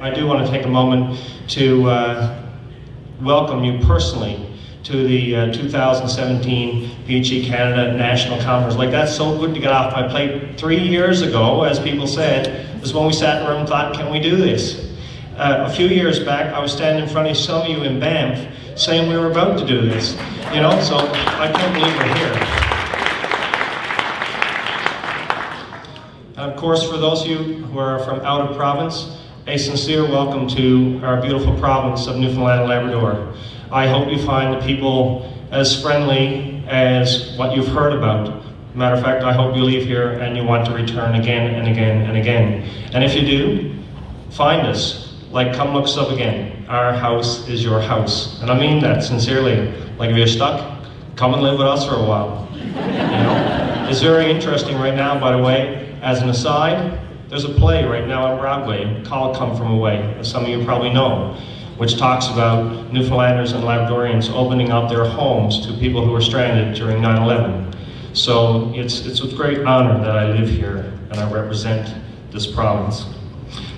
I do want to take a moment to welcome you personally to the 2017 PESIC Canada National Conference. Like, that's so good to get off my plate. 3 years ago, as people said, was when we sat in the room and thought, can we do this? A few years back, I was standing in front of some of you in Banff saying we were about to do this. You know, so I can't believe we're here. And of course, for those of you who are from out of province, a sincere welcome to our beautiful province of Newfoundland and Labrador. I hope you find the people as friendly as what you've heard about. Matter of fact, I hope you leave here and you want to return again and again and again. And if you do, find us. Like, come look us up again. Our house is your house. And I mean that sincerely. Like, if you're stuck, come and live with us for a while. You know? It's very interesting right now, by the way. As an aside, there's a play right now on Broadway called Come From Away, as some of you probably know, which talks about Newfoundlanders and Labradorians opening up their homes to people who were stranded during 9/11. So it's with great honor that I live here and I represent this province.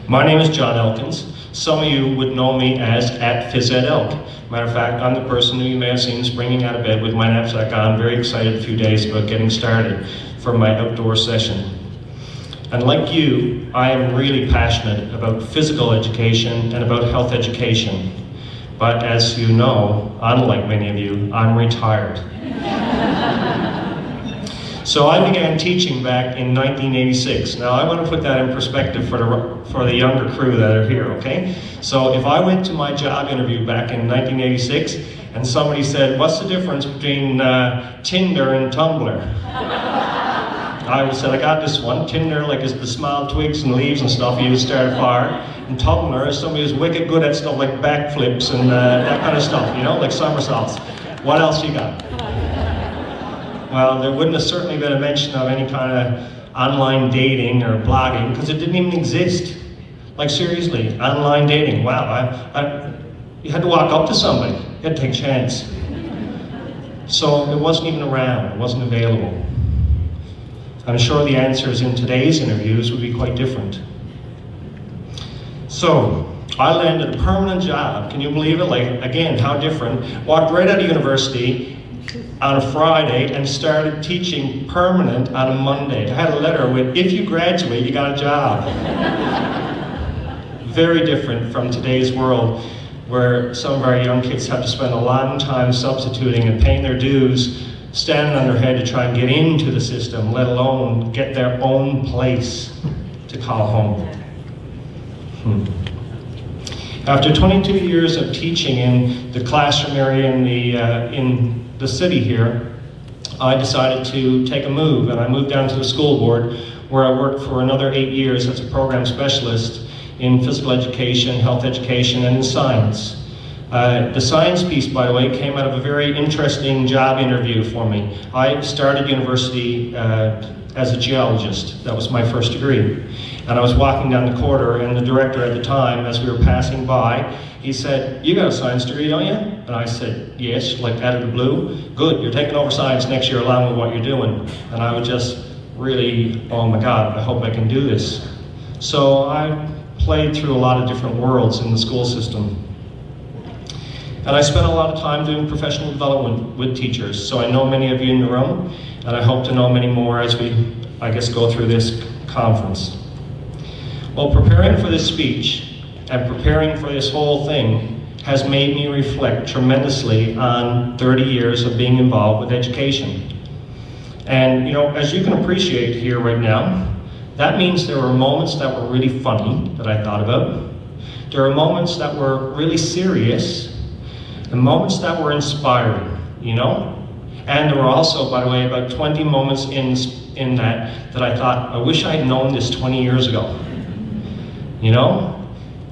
My name is John Elkins. Some of you would know me as @PhysEdElk. Matter of fact, I'm the person who you may have seen springing out of bed with my knapsack on, very excited a few days about getting started for my outdoor session. And like you, I am really passionate about physical education and about health education. But as you know, unlike many of you, I'm retired. So I began teaching back in 1986. Now I want to put that in perspective for the younger crew that are here, okay? So if I went to my job interview back in 1986 and somebody said, what's the difference between Tinder and Tumblr? I would say, I got this one. Tinder, like, is the small twigs and leaves and stuff you would start a fire. And Tumblr is somebody who's wicked good at stuff like backflips and that kind of stuff, you know, like somersaults. What else you got? Well, there wouldn't have certainly been a mention of any kind of online dating or blogging, because it didn't even exist. Like, seriously, online dating, wow. You had to walk up to somebody. You had to take a chance. So it wasn't even around, it wasn't available. I'm sure the answers in today's interviews would be quite different. So, I landed a permanent job, can you believe it? Like, again, how different. Walked right out of university on a Friday and started teaching permanent on a Monday. I had a letter with, if you graduate, you got a job. Very different from today's world, where some of our young kids have to spend a long time substituting and paying their dues, standing on their head to try and get into the system, let alone get their own place to call home. After 22 years of teaching in the classroom area in the city here, I decided to take a move, and I moved down to the school board, where I worked for another 8 years as a program specialist in physical education, health education, and in science. The science piece, by the way, came out of a very interesting job interview for me. I started university as a geologist. That was my first degree. And I was walking down the corridor, and the director at the time, as we were passing by, he said, you got a science degree, don't you? And I said, yes, like out of the blue. Good, you're taking over science next year along with what you're doing. And I was just really, oh my God, I hope I can do this. So I played through a lot of different worlds in the school system. And I spent a lot of time doing professional development with teachers, so I know many of you in the room, and I hope to know many more as we, I guess, go through this conference. Well, preparing for this speech and preparing for this whole thing has made me reflect tremendously on 30 years of being involved with education. And, you know, as you can appreciate here right now, that means there were moments that were really funny that I thought about. There are moments that were really serious, and moments that were inspiring, you know? And there were also, by the way, about 20 moments in that I thought, I wish I'd known this 20 years ago, you know?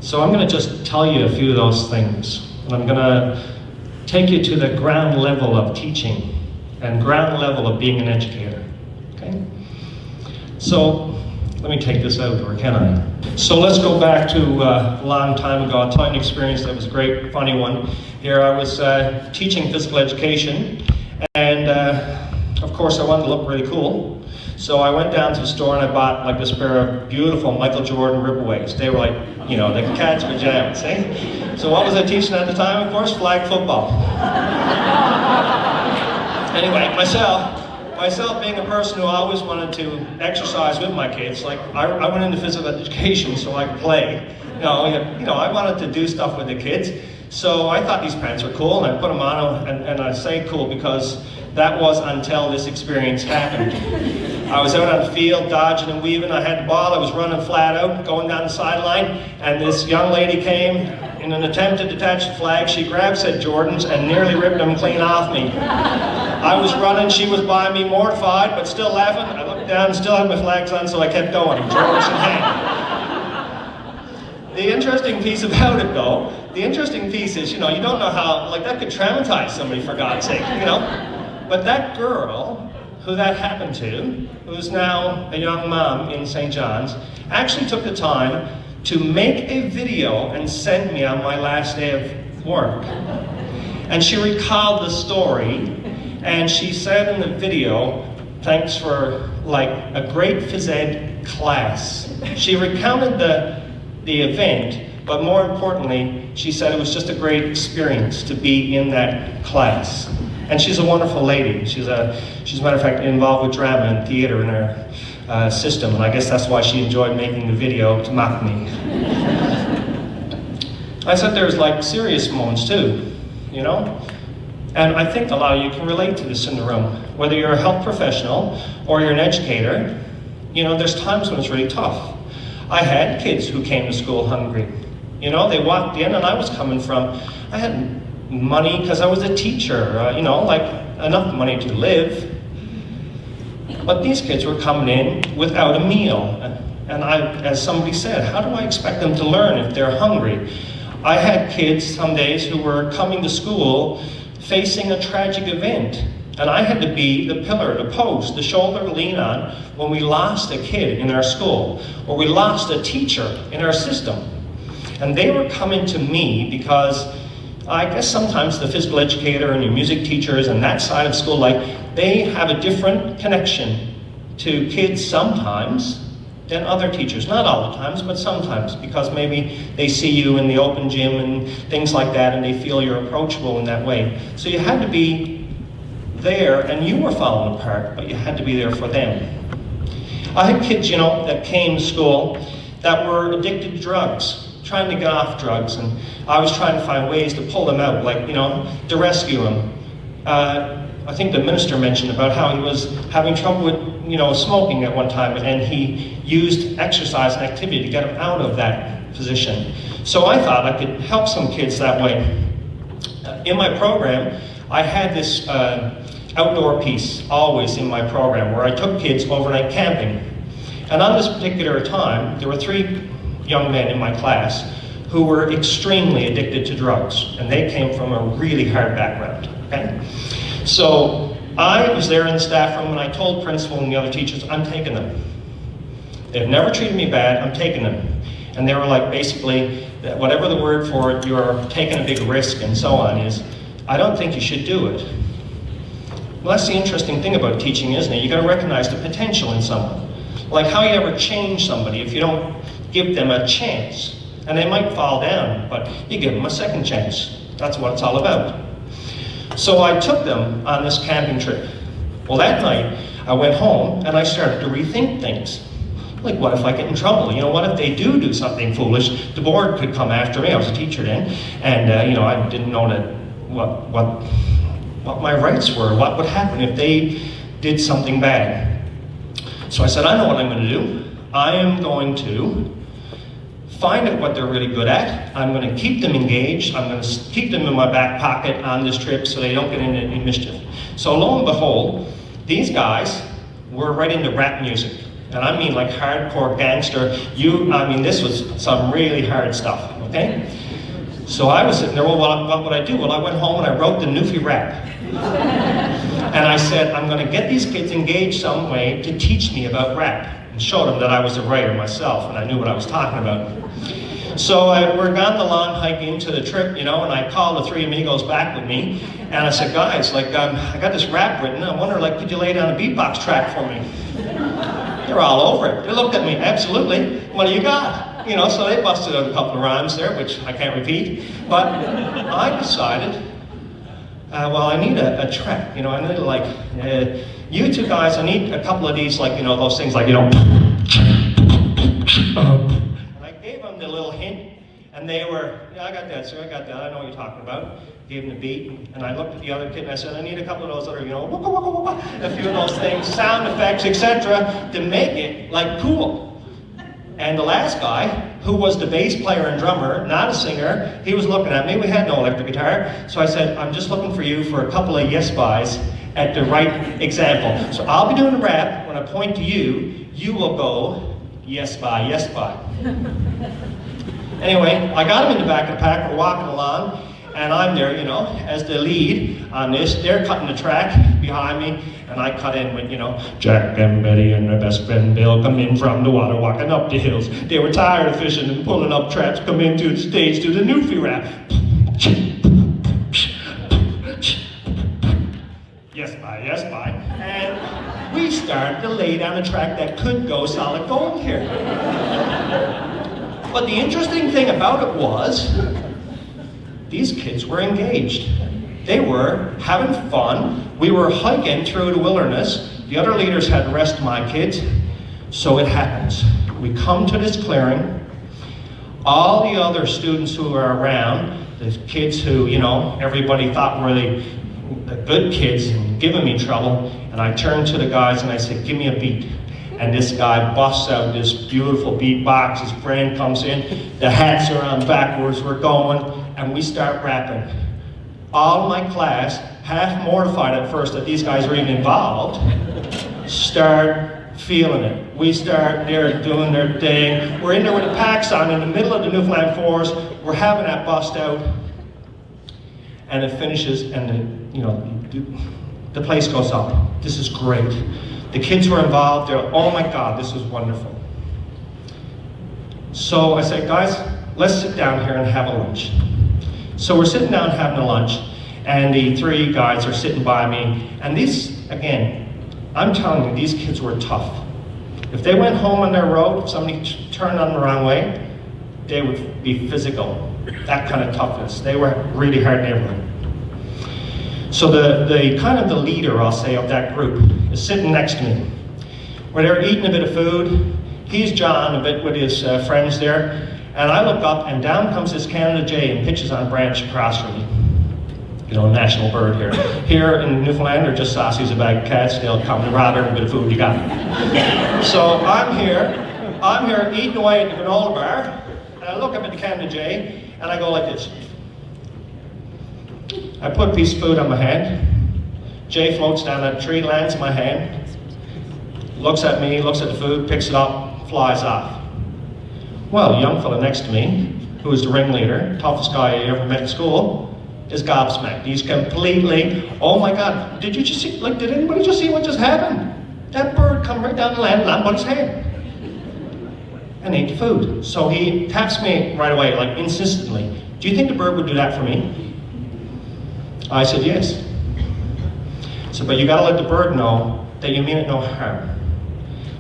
So I'm gonna just tell you a few of those things. And I'm gonna take you to the ground level of teaching and ground level of being an educator, okay? So, let me take this out, or can I? So let's go back to a long time ago. I'll tell you an experience that was a great, funny one. Here I was teaching physical education, and of course I wanted to look really cool. So I went down to the store and I bought like this pair of beautiful Michael Jordan Ripaways. They were like, you know, the cat's pajamas, eh? So what was I teaching at the time? Of course, flag football. Anyway, myself being a person who always wanted to exercise with my kids, like I went into physical education so I could play. You know, I wanted to do stuff with the kids. So I thought these pants were cool, and I put them on, and I say cool because that was until this experience happened. I was out on the field, dodging and weaving. I had the ball, I was running flat out, going down the sideline, and this young lady came in an attempt to detach the flag. She grabbed said Jordans and nearly ripped them clean off me. I was running, she was by me, mortified, but still laughing. I looked down, still had my flags on, so I kept going, Jordans in hand. The interesting piece about it, though, the interesting piece is, you know, you don't know how, like, that could traumatize somebody, for God's sake, you know? But that girl, who that happened to, who's now a young mom in St. John's, actually took the time to make a video and send me on my last day of work. And she recalled the story, and she said in the video, thanks for, like, a great phys ed class. She recounted the event, but more importantly, she said it was just a great experience to be in that class. And she's a wonderful lady. She's a matter of fact involved with drama and theater in her system, and I guess that's why she enjoyed making the video to mock me. I said there's like serious moments too, you know? And I think a lot of you can relate to this in the room. Whether you're a health professional or you're an educator, you know, there's times when it's really tough. I had kids who came to school hungry. You know, they walked in and I was coming from, I had money because I was a teacher, you know, like enough money to live. But these kids were coming in without a meal. And as somebody said, how do I expect them to learn if they're hungry? I had kids some days who were coming to school facing a tragic event. And I had to be the pillar, the post, the shoulder to lean on when we lost a kid in our school, or we lost a teacher in our system. And they were coming to me because I guess sometimes the physical educator and your music teachers and that side of school life, they have a different connection to kids sometimes than other teachers. Not all the times, but sometimes, because maybe they see you in the open gym and things like that, and they feel you're approachable in that way. So you had to be there, and you were falling apart, but you had to be there for them. I had kids, you know, that came to school that were addicted to drugs, trying to get off drugs, and I was trying to find ways to pull them out, like, you know, to rescue them. I think the minister mentioned about how he was having trouble with, you know, smoking at one time, and he used exercise and activity to get him out of that position. So I thought I could help some kids that way. In my program, I had this outdoor piece always in my program where I took kids overnight camping. And on this particular time, there were 3 young men in my class who were extremely addicted to drugs, and they came from a really hard background, okay? So I was there in the staff room and I told principal and the other teachers, I'm taking them. They've never treated me bad, I'm taking them. And they were like, basically, whatever the word for it, you're taking a big risk and so on is, I don't think you should do it. Well, that's the interesting thing about teaching, isn't it? You gotta recognize the potential in someone. Like how you ever change somebody if you don't give them a chance. And they might fall down, but you give them a second chance. That's what it's all about. So I took them on this camping trip. Well, that night, I went home and I started to rethink things. Like, what if I get in trouble? You know, what if they do something foolish? The board could come after me. I was a teacher then, and you know, I didn't know that what my rights were. What would happen if they did something bad? So I said, I know what I'm going to do. I am going to find out what they're really good at. I'm going to keep them engaged. I'm going to keep them in my back pocket on this trip so they don't get into any mischief. So lo and behold, these guys were right into rap music. And I mean like hardcore gangster. I mean, this was some really hard stuff, okay? So I was sitting there, well, what would I do? Well, I went home and I wrote the Newfie Rap. And I said, I'm going to get these kids engaged some way to teach me about rap. And show them that I was a writer myself and I knew what I was talking about. So we're on the long hike into the trip, you know, and I called the 3 amigos back with me. And I said, guys, like, I got this rap written. I wonder, like, could you lay down a beatbox track for me? They're all over it. They looked at me, absolutely, what do you got? You know, so they busted out a couple of rhymes there, which I can't repeat. But I decided, well, I need a track, you know, I need like, you two guys, I need a couple of these, like, you know, those things like, you know, and I gave them the little hint, and they were, yeah, I got that, sir, I got that, I know what you're talking about. Gave them the beat, and I looked at the other kid and I said, I need a couple of those other, you know, waka, waka, waka, a few of those things, sound effects, etc., to make it, like, cool. And the last guy, who was the bass player and drummer, not a singer, he was looking at me. We had no electric guitar. So I said, I'm just looking for you for a couple of yes buys at the right example. So I'll be doing the rap. When I point to you, you will go, yes buy, yes buy. Anyway, I got him in the back of the pack. We're walking along, and I'm there, you know, as the lead on this. They're cutting the track behind me, and I cut in with, you know, Jack and Betty and their best friend Bill come in from the water, walking up the hills. They were tired of fishing and pulling up traps, come into the stage to the Newfie Rap. Yes, bye, yes, bye. And we started to lay down a track that could go solid gold here. But the interesting thing about it was, these kids were engaged. They were having fun. We were hiking through the wilderness. The other leaders had the rest of my kids. So it happens. We come to this clearing. All the other students who are around, the kids who, you know, everybody thought were the good kids and giving me trouble, and I turned to the guys and I said, give me a beat. And this guy busts out this beautiful beatbox. His friend comes in, the hats are on backwards, we're going, and we start rapping. All of my class, half mortified at first that these guys were even involved, start feeling it. We start, they're doing their thing. We're in there with the packs on in the middle of the Newfoundland forest. We're having that bust out, and it finishes, and the place goes up. This is great. The kids were involved. They're, oh my God, this is wonderful. So I said, guys, let's sit down here and have a lunch. So we're sitting down having a lunch, and the three guys are sitting by me. And these, again, I'm telling you, these kids were tough. If they went home on their road, if somebody turned on the wrong way, they would be physical. That kind of toughness. They were really hard neighborhood. So the kind of the leader, I'll say, of that group is sitting next to me. Where they're eating a bit of food. He's John a bit with his friends there. And I look up, and down comes this Canada jay and pitches on a branch across from me. You know, a national bird here. Here in Newfoundland, they're just sausages, a bag of cats. They'll come to rob every bit of food you got. So I'm here eating away at the granola bar, and I look up at the Canada jay, and I go like this. I put a piece of food on my hand. Jay floats down that tree, lands in my hand, looks at me, looks at the food, picks it up, flies off. Well, the young fella next to me, who is the ringleader, toughest guy I ever met at school, is gobsmacked. He's completely, oh my God, did you just see, like, did anybody just see what just happened? That bird come right down the land and on his hand. And ate the food. So he taps me right away, like insistently. Do you think the bird would do that for me? I said, yes. So, but you gotta let the bird know that you mean it no harm.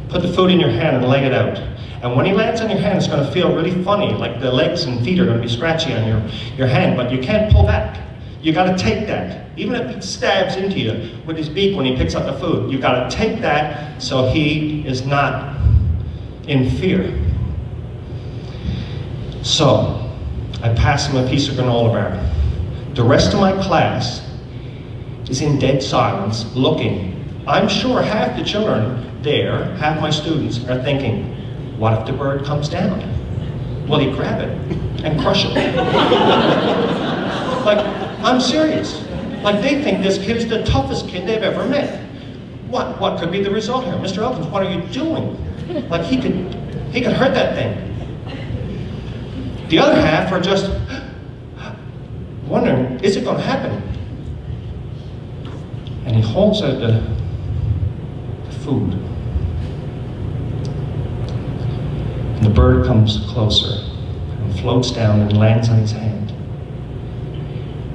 Put the food in your hand and lay it out. And when he lands on your hand, it's gonna feel really funny, like the legs and feet are gonna be scratchy on your hand, but you can't pull back. You gotta take that. Even if he stabs into you with his beak when he picks up the food, you gotta take that so he is not in fear. So, I pass him a piece of granola bar. The rest of my class is in dead silence, looking. I'm sure half the children there, half my students, are thinking, what if the bird comes down? Will he grab it and crush it? Like, I'm serious. Like, they think this kid is the toughest kid they've ever met. What could be the result here? Mr. Elkins, what are you doing? Like, he could hurt that thing. The other half are just wondering, is it going to happen? And he holds out the food. And the bird comes closer and floats down and lands on his hand.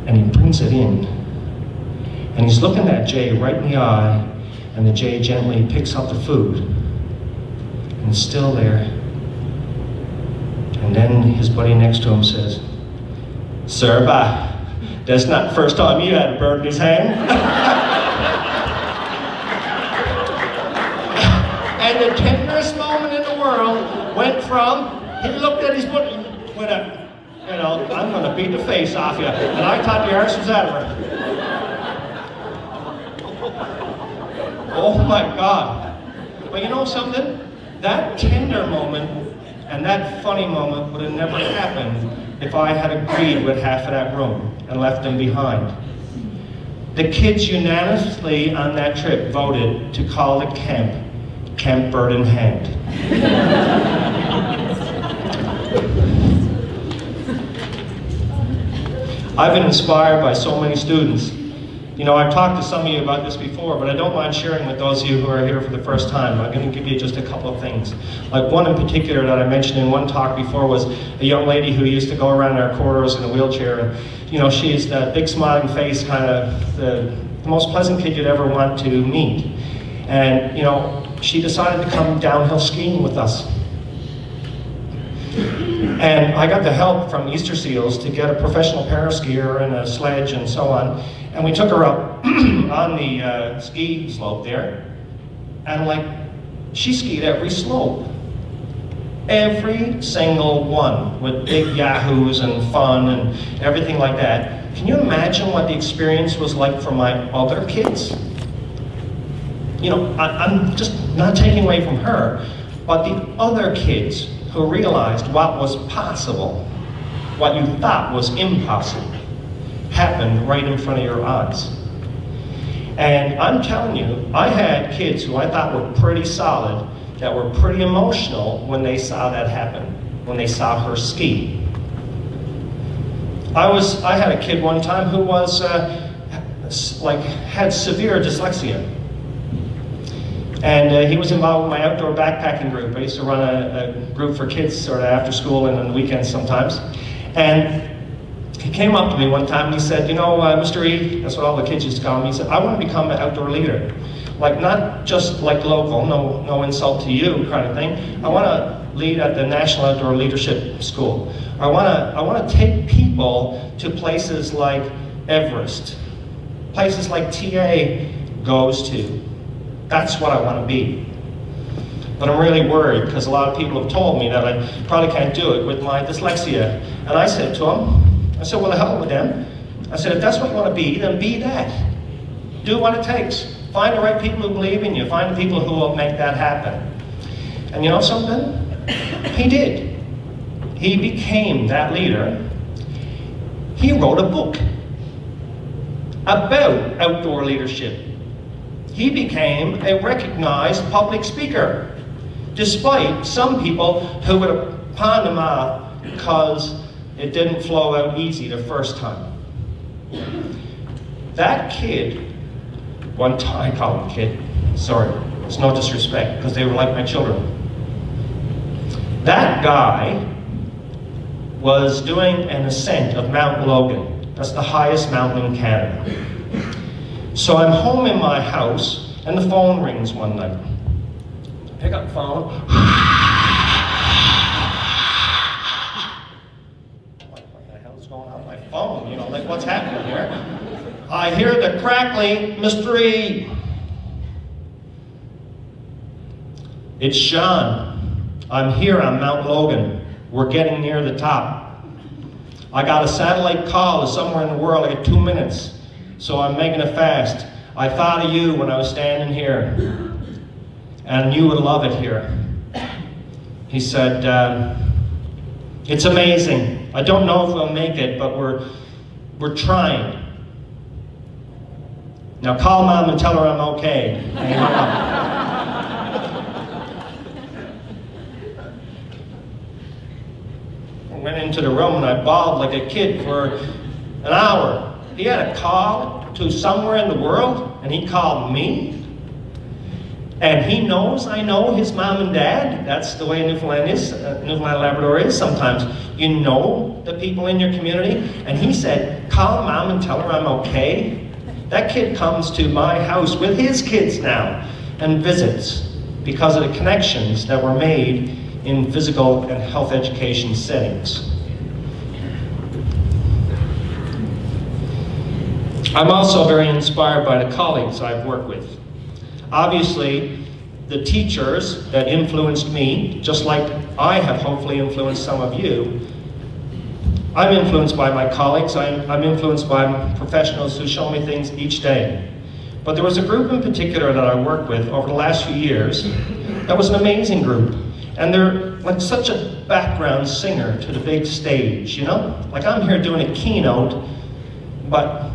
And he brings it in. And he's looking at Jay right in the eye, and the Jay gently picks up the food and still there. And then his buddy next to him says, "Sir, that's not the first time you had a bird in his hand." And the tenderest moment in the world went from, he looked at his buddy, went up, you know, "I'm going to beat the face off you." And I thought the arse was out of her. Oh my God. But you know something? That tender moment and that funny moment would have never happened if I had agreed with half of that room and left them behind. The kids unanimously on that trip voted to call the camp Camp Bird in Hand. I've been inspired by so many students. You know, I've talked to some of you about this before, but I don't mind sharing with those of you who are here for the first time. I'm going to give you just a couple of things. Like one in particular that I mentioned in one talk before was a young lady who used to go around our corridors in a wheelchair. And, you know, she's that big smiling face, kind of the most pleasant kid you'd ever want to meet. And, you know, she decided to come downhill skiing with us. And I got the help from Easter Seals to get a professional paraskier and a sledge and so on. And we took her up on the ski slope there. And like, she skied every slope. Every single one, with big yahoos and fun and everything like that. Can you imagine what the experience was like for my other kids? You know, I'm just not taking away from her, but the other kids who realized what was possible, what you thought was impossible, happened right in front of your eyes. And I'm telling you, I had kids who I thought were pretty solid, that were pretty emotional when they saw that happen, when they saw her ski. I had a kid one time who was had severe dyslexia. And he was involved with my outdoor backpacking group. I used to run a group for kids sort of after school and on the weekends sometimes. And he came up to me one time and he said, "You know, Mr. E," that's what all the kids used to call him, he said, "I want to become an outdoor leader. Like, not just like local, no insult to you kind of thing. I want to lead at the National Outdoor Leadership School. I want to take people to places like Everest, places like TA goes to. That's what I want to be. But I'm really worried because a lot of people have told me that I probably can't do it with my dyslexia." And I said to him, I said, "Well, the hell with them." I said, "If that's what you want to be, then be that. Do what it takes. Find the right people who believe in you. Find the people who will make that happen." And you know something? He did. He became that leader. He wrote a book about outdoor leadership. He became a recognized public speaker, despite some people who would have pawned him off because it didn't flow out easy the first time. That kid, one time, I call him kid, sorry, it's no disrespect, because they were like my children. That guy was doing an ascent of Mount Logan. That's the highest mountain in Canada. So I'm home in my house, and the phone rings one night. I pick up the phone. What the hell's going on with my phone? You know, like, what's happening here? I hear the crackling, "Mr. E." "It's Sean. I'm here on Mount Logan. We're getting near the top. I got a satellite call to somewhere in the world. I got 2 minutes. So I'm making it fast. I thought of you when I was standing here, and you would love it here." He said, "It's amazing. I don't know if we'll make it, but we're trying. Now call Mom and tell her I'm okay." And he hung up. I went into the room and I bawled like a kid for an hour. He had a call to somewhere in the world, and he called me. And he knows I know his mom and dad. That's the way Newfoundland is, Newfoundland Labrador is sometimes. You know the people in your community. And he said, "Call Mom and tell her I'm okay." That kid comes to my house with his kids now and visits. because of the connections that were made in physical and health education settings. I'm also very inspired by the colleagues I've worked with. Obviously, the teachers that influenced me, just like I have hopefully influenced some of you, I'm influenced by my colleagues, I'm influenced by professionals who show me things each day. But there was a group in particular that I worked with over the last few years that was an amazing group. And they're like such a background singer to the big stage, you know? Like I'm here doing a keynote, but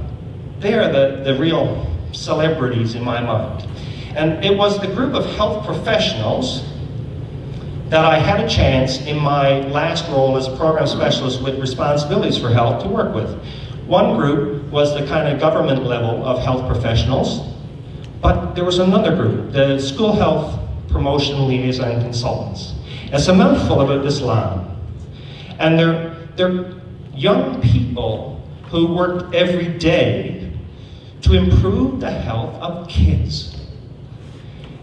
they are the real celebrities in my mind. And it was the group of health professionals that I had a chance in my last role as a program specialist with responsibilities for health to work with. One group was the kind of government level of health professionals, but there was another group, the school health promotion liaison consultants. It's a mouthful about this line. And they're young people who worked every day to improve the health of kids.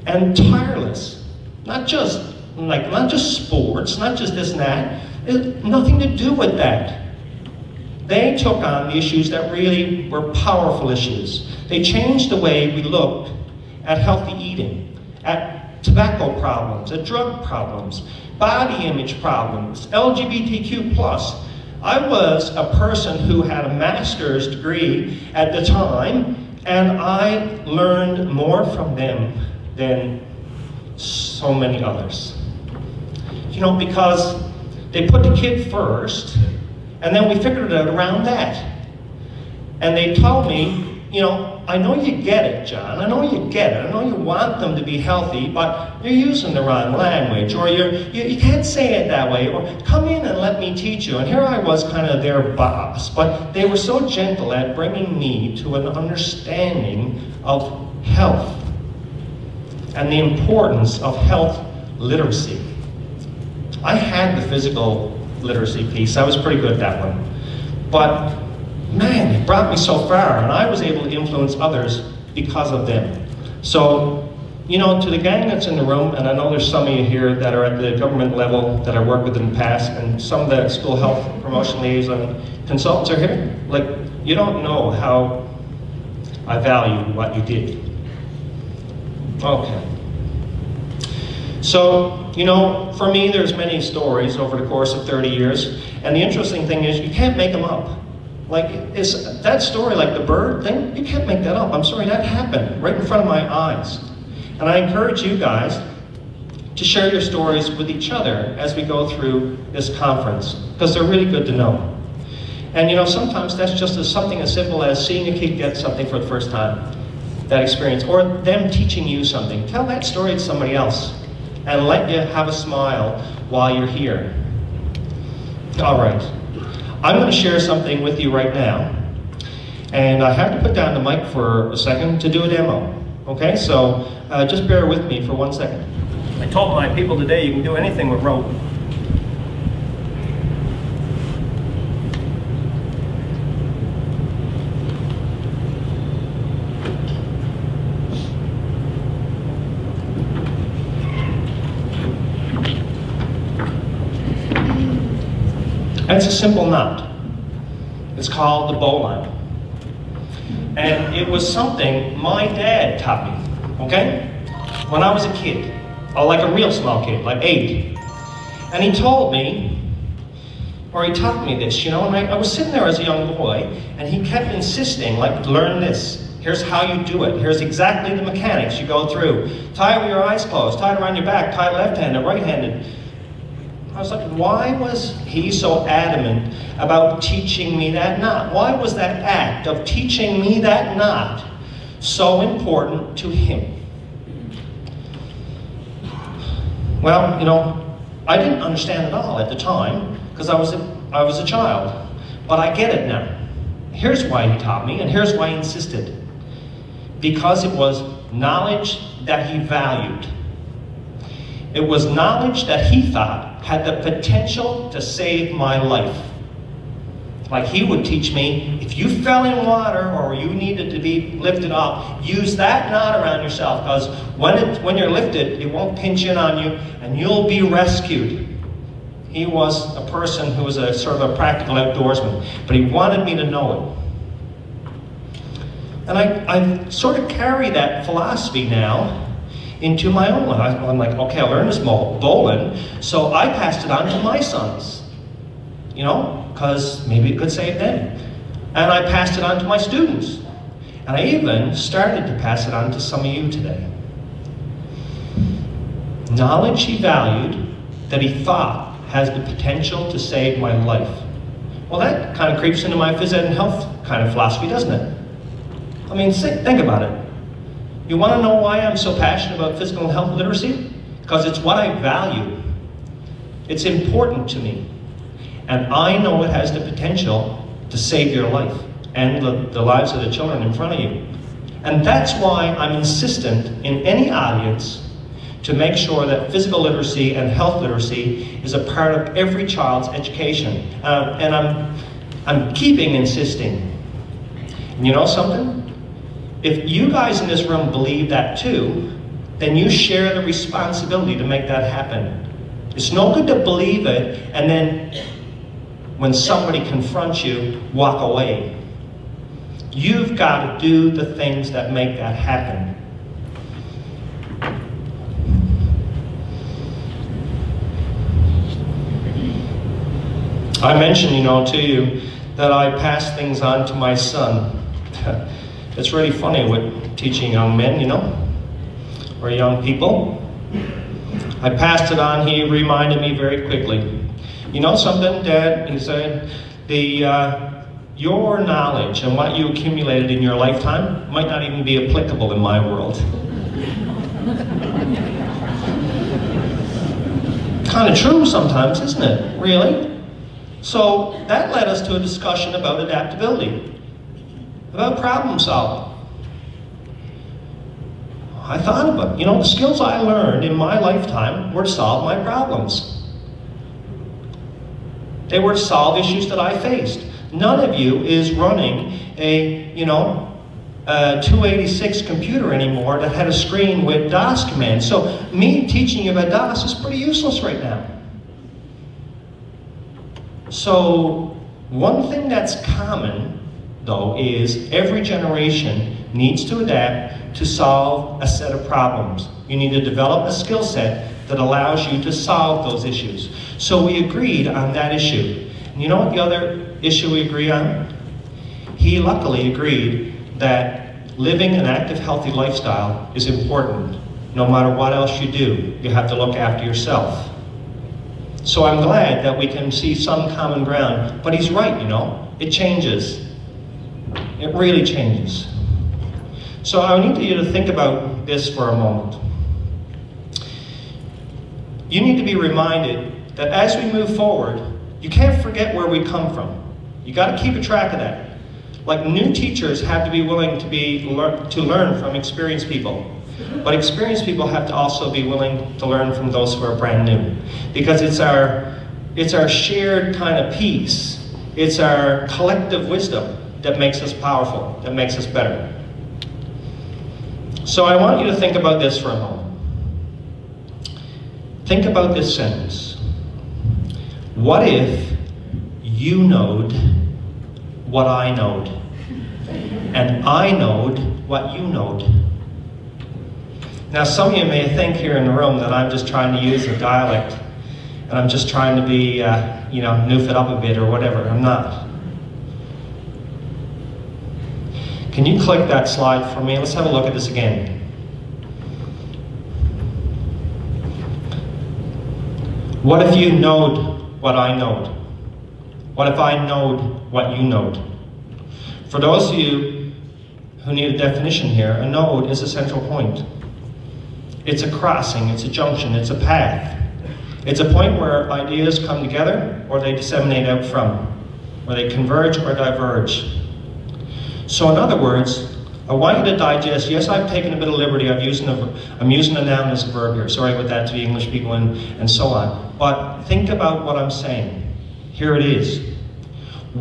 And tireless, not just sports, not just this and that, it, nothing to do with that. They took on the issues that really were powerful issues. They changed the way we looked at healthy eating, at tobacco problems, at drug problems, body image problems, LGBTQ+. I was a person who had a master's degree at the time, and I learned more from them than so many others. You know, because they put the kid first, and then we figured it out around that. And they told me, you know, I know you get it, John, I know you get it, I know you want them to be healthy, but you're using the wrong language, or you can't say it that way, or come in and let me teach you. And here I was kind of their boss, but they were so gentle at bringing me to an understanding of health and the importance of health literacy. I had the physical literacy piece, I was pretty good at that one, but man, it brought me so far, and I was able to influence others because of them. So, you know, to the gang that's in the room, and I know there's some of you here that are at the government level that I worked with in the past, and some of the school health promotion liaison consultants are here. Like, you don't know how I value what you did. Okay. So, you know, for me, there's many stories over the course of 30 years, and the interesting thing is you can't make them up. Like, is that story, like the bird thing, you can't make that up. I'm sorry, that happened right in front of my eyes. And I encourage you guys to share your stories with each other as we go through this conference, because they're really good to know. And you know, sometimes that's just something as simple as seeing a kid get something for the first time, that experience, or them teaching you something. Tell that story to somebody else, and let you have a smile while you're here. All right. I'm going to share something with you right now, and I have to put down the mic for a second to do a demo. Okay, so just bear with me for 1 second. I told my people today you can do anything with rope. That's a simple knot. It's called the bowline. And it was something my dad taught me, okay? When I was a kid, like a real small kid, like 8. And he told me, or he taught me this, you know, and I was sitting there as a young boy, and he kept insisting, like, learn this. Here's how you do it. Here's exactly the mechanics you go through. Tie it with your eyes closed, tie it around your back, tie it left-handed, right-handed. I was like, why was he so adamant about teaching me that knot? Why was that act of teaching me that knot so important to him? Well, you know, I didn't understand it all at the time because I was a child, but I get it now. Here's why he taught me, and here's why he insisted. Because it was knowledge that he valued. It was knowledge that he thought had the potential to save my life. Like he would teach me, if you fell in water or you needed to be lifted up, use that knot around yourself, because when you're lifted, it won't pinch in on you and you'll be rescued. He was a person who was a sort of a practical outdoorsman, but he wanted me to know it. And I sort of carry that philosophy now into my own life. I'm like, okay, I learned this bowling, so I passed it on to my sons, you know, because maybe it could save them. And I passed it on to my students. And I even started to pass it on to some of you today. Knowledge he valued that he thought has the potential to save my life. Well, that kind of creeps into my phys ed and health kind of philosophy, doesn't it? I mean, think about it. You want to know why I'm so passionate about physical and health literacy? Because it's what I value. It's important to me. And I know it has the potential to save your life and the lives of the children in front of you. And that's why I'm insistent in any audience to make sure that physical literacy and health literacy is a part of every child's education. And I'm keeping insisting. And you know something? If you guys in this room believe that too, then you share the responsibility to make that happen. It's no good to believe it and then when somebody confronts you, walk away. You've got to do the things that make that happen. I mentioned, you know, to you that I pass things on to my son. It's really funny with teaching young men, you know, or young people. I passed it on, he reminded me very quickly. You know something, Dad? He said, your knowledge and what you accumulated in your lifetime might not even be applicable in my world. Kind of true sometimes, isn't it? Really? So that led us to a discussion about adaptability. About problem solving. I thought about, you know, the skills I learned in my lifetime were to solve my problems. They were to solve issues that I faced. None of you is running a, you know, a 286 computer anymore that had a screen with DOS commands. So me teaching you about DOS is pretty useless right now. So one thing that's common though is every generation needs to adapt to solve a set of problems. You need to develop a skill set that allows you to solve those issues. So we agreed on that issue. And you know what the other issue we agree on? He luckily agreed that living an active, healthy lifestyle is important. No matter what else you do, you have to look after yourself. So I'm glad that we can see some common ground, but he's right, you know, it changes. It really changes. So I need you to think about this for a moment. You need to be reminded that as we move forward, you can't forget where we come from. You got to keep a track of that. Like new teachers have to be willing to learn from experienced people. But experienced people have to also be willing to learn from those who are brand new. Because it's our shared kind of peace. It's our collective wisdom that makes us powerful, that makes us better. So I want you to think about this for a moment. Think about this sentence. What if you knowed what I knowed, and I knowed what you knowed? Now some of you may think here in the room that I'm just trying to use a dialect, and I'm just trying to be, you know, noof it up a bit or whatever. I'm not. Can you click that slide for me? Let's have a look at this again. What if you knowed what I knowed? What if I knowed what you knowed? For those of you who need a definition here, a node is a central point. It's a crossing, it's a junction, it's a path. It's a point where ideas come together or they disseminate out from, where they converge or diverge. So in other words, I want you to digest, yes, I've taken a bit of liberty, I'm using a noun as a verb here, sorry about that to the English people and so on. But think about what I'm saying. Here it is.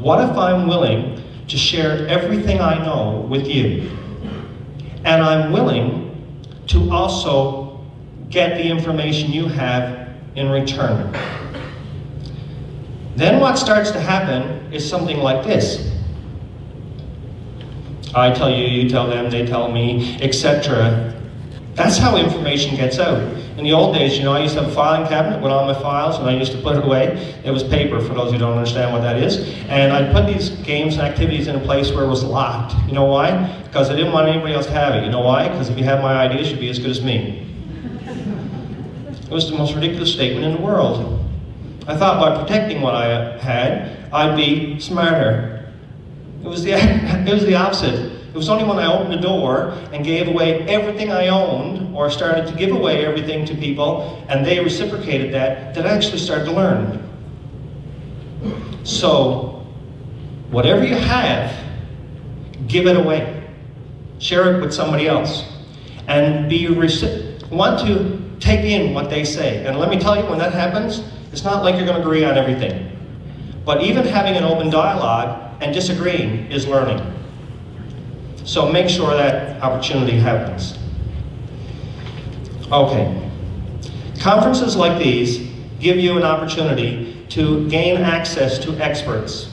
What if I'm willing to share everything I know with you? And I'm willing to also get the information you have in return. Then what starts to happen is something like this. I tell you, you tell them, they tell me, etc. That's how information gets out. In the old days, you know, I used to have a filing cabinet with all my files, and I used to put it away. It was paper, for those who don't understand what that is. And I'd put these games and activities in a place where it was locked. You know why? Because I didn't want anybody else to have it. You know why? Because if you have my ideas, you'd be as good as me. It was the most ridiculous statement in the world. I thought by protecting what I had, I'd be smarter. It was the opposite. It was only when I opened the door and gave away everything I owned, or started to give away everything to people, and they reciprocated that I actually started to learn. So, whatever you have, give it away. Share it with somebody else. And want to take in what they say. And let me tell you, when that happens, it's not like you're going to agree on everything. But even having an open dialogue and disagreeing is learning. So make sure that opportunity happens. Okay. Conferences like these give you an opportunity to gain access to experts.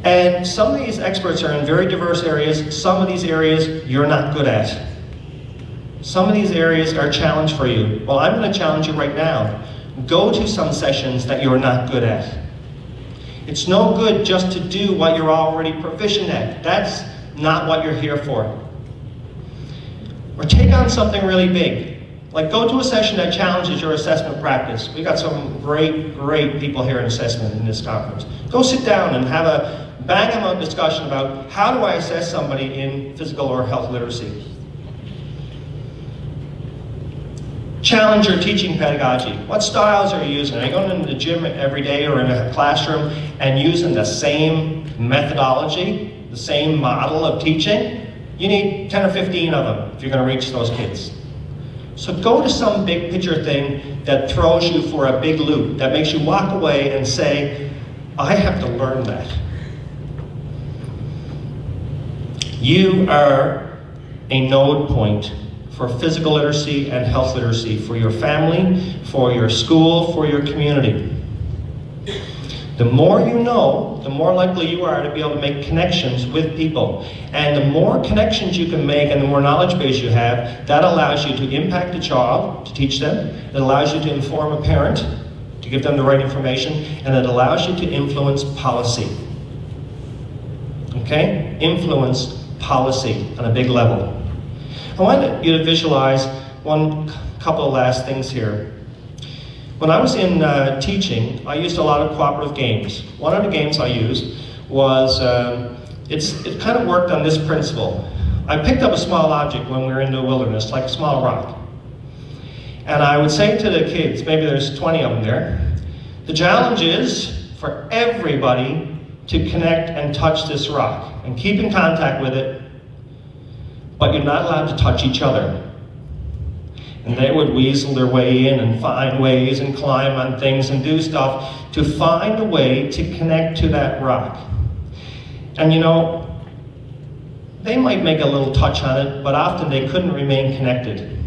And some of these experts are in very diverse areas. Some of these areas you're not good at. Some of these areas are a challenge for you. Well, I'm going to challenge you right now. Go to some sessions that you're not good at. It's no good just to do what you're already proficient at. That's not what you're here for. Or take on something really big. Like go to a session that challenges your assessment practice. We got some great people here in assessment in this conference. Go sit down and have a bang-em-out discussion about how do I assess somebody in physical or health literacy. Challenge your teaching pedagogy. What styles are you using? Are you going into the gym every day or in a classroom and using the same methodology, the same model of teaching? You need 10 or 15 of them if you're going to reach those kids. So go to some big picture thing that throws you for a big loop, that makes you walk away and say, I have to learn that. You are a node point for physical literacy and health literacy, for your family, for your school, for your community. The more you know, the more likely you are to be able to make connections with people. And the more connections you can make and the more knowledge base you have, that allows you to impact a child, to teach them. It allows you to inform a parent, to give them the right information. And it allows you to influence policy. Okay? Influence policy on a big level. I want you to visualize couple of last things here. When I was in teaching, I used a lot of cooperative games. One of the games I used was, it kind of worked on this principle. I picked up a small object when we were in the wilderness, like a small rock. And I would say to the kids, maybe there's 20 of them there, the challenge is for everybody to connect and touch this rock and keep in contact with it, but you're not allowed to touch each other. And they would weasel their way in and find ways and climb on things and do stuff to find a way to connect to that rock. And you know, they might make a little touch on it, but often they couldn't remain connected.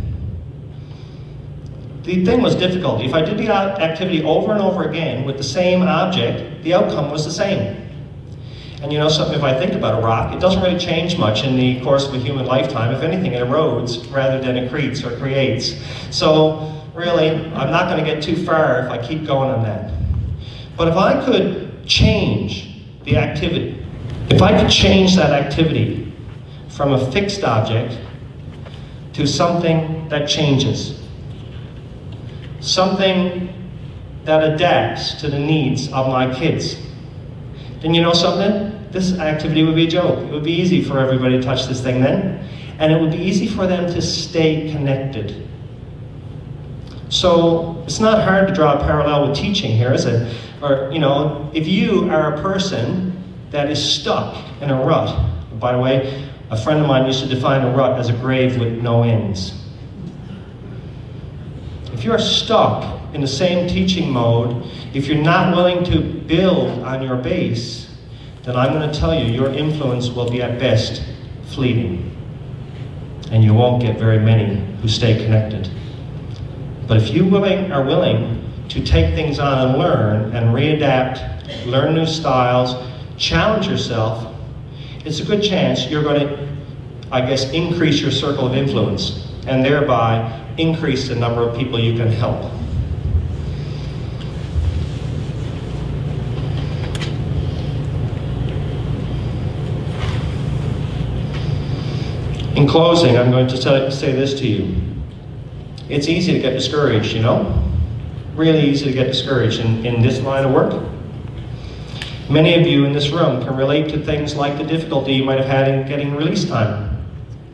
The thing was difficult. If I did the activity over and over again with the same object, the outcome was the same. And you know something, if I think about a rock, it doesn't really change much in the course of a human lifetime. If anything, it erodes rather than accretes or creates. So really, I'm not going to get too far if I keep going on that. But if I could change the activity, if I could change that activity from a fixed object to something that changes, something that adapts to the needs of my kids, then you know something? This activity would be a joke. It would be easy for everybody to touch this thing then, and it would be easy for them to stay connected. So it's not hard to draw a parallel with teaching here, is it? Or, you know, if you are a person that is stuck in a rut, by the way, a friend of mine used to define a rut as a grave with no ends. If you're stuck in the same teaching mode, if you're not willing to build on your base, then I'm going to tell you your influence will be at best fleeting. And you won't get very many who stay connected. But if you are willing to take things on and learn and readapt, learn new styles, challenge yourself, it's a good chance you're going to, I guess, increase your circle of influence and thereby increase the number of people you can help. In closing, I'm going to say this to you. It's easy to get discouraged, you know? Really easy to get discouraged in this line of work. Many of you in this room can relate to things like the difficulty you might have had in getting release time,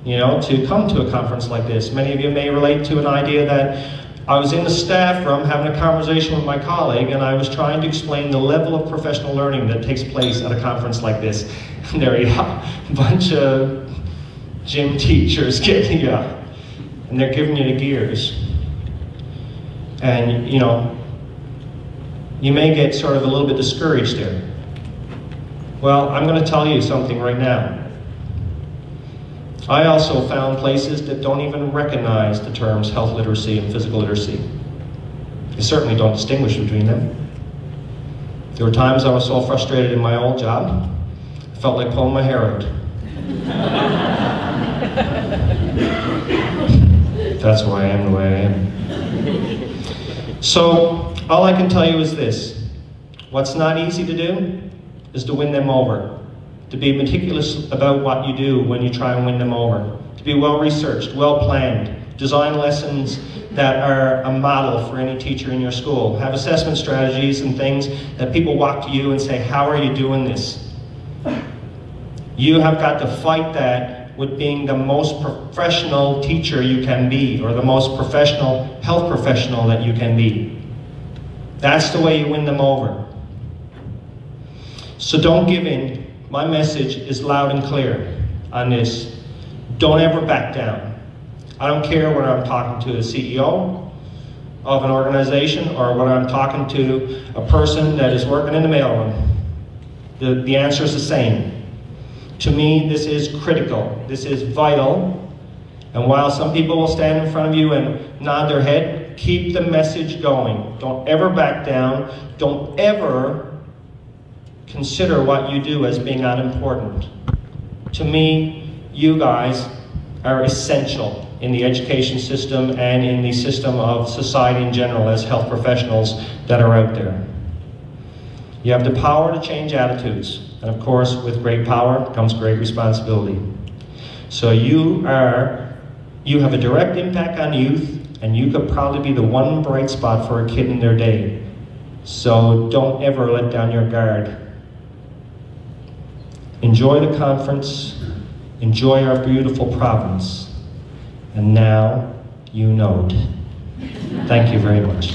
you know, to come to a conference like this. Many of you may relate to an idea that I was in the staff room having a conversation with my colleague and I was trying to explain the level of professional learning that takes place at a conference like this. And there you are, a bunch of gym teachers getting you up, and they're giving you the gears. And, you know, you may get sort of a little bit discouraged there. Well, I'm going to tell you something right now. I also found places that don't even recognize the terms health literacy and physical literacy. They certainly don't distinguish between them. There were times I was so frustrated in my old job, I felt like pulling my hair out. That's why I am the way I am. So, all I can tell you is this. What's not easy to do is to win them over. To be meticulous about what you do when you try and win them over. To be well-researched, well-planned. Design lessons that are a model for any teacher in your school. Have assessment strategies and things that people walk to you and say, how are you doing this? You have got to fight that with being the most professional teacher you can be, or the most professional health professional that you can be. That's the way you win them over. So don't give in. My message is loud and clear on this. Don't ever back down. I don't care whether I'm talking to the CEO of an organization or whether I'm talking to a person that is working in the mailroom. The answer is the same. To me, this is critical. This is vital. And while some people will stand in front of you and nod their head, keep the message going. Don't ever back down. Don't ever consider what you do as being unimportant. To me, you guys are essential in the education system and in the system of society in general as health professionals that are out there. You have the power to change attitudes. And of course, with great power comes great responsibility. So you have a direct impact on youth, and you could probably be the one bright spot for a kid in their day. So don't ever let down your guard. Enjoy the conference, enjoy our beautiful province, and now you know it. Thank you very much.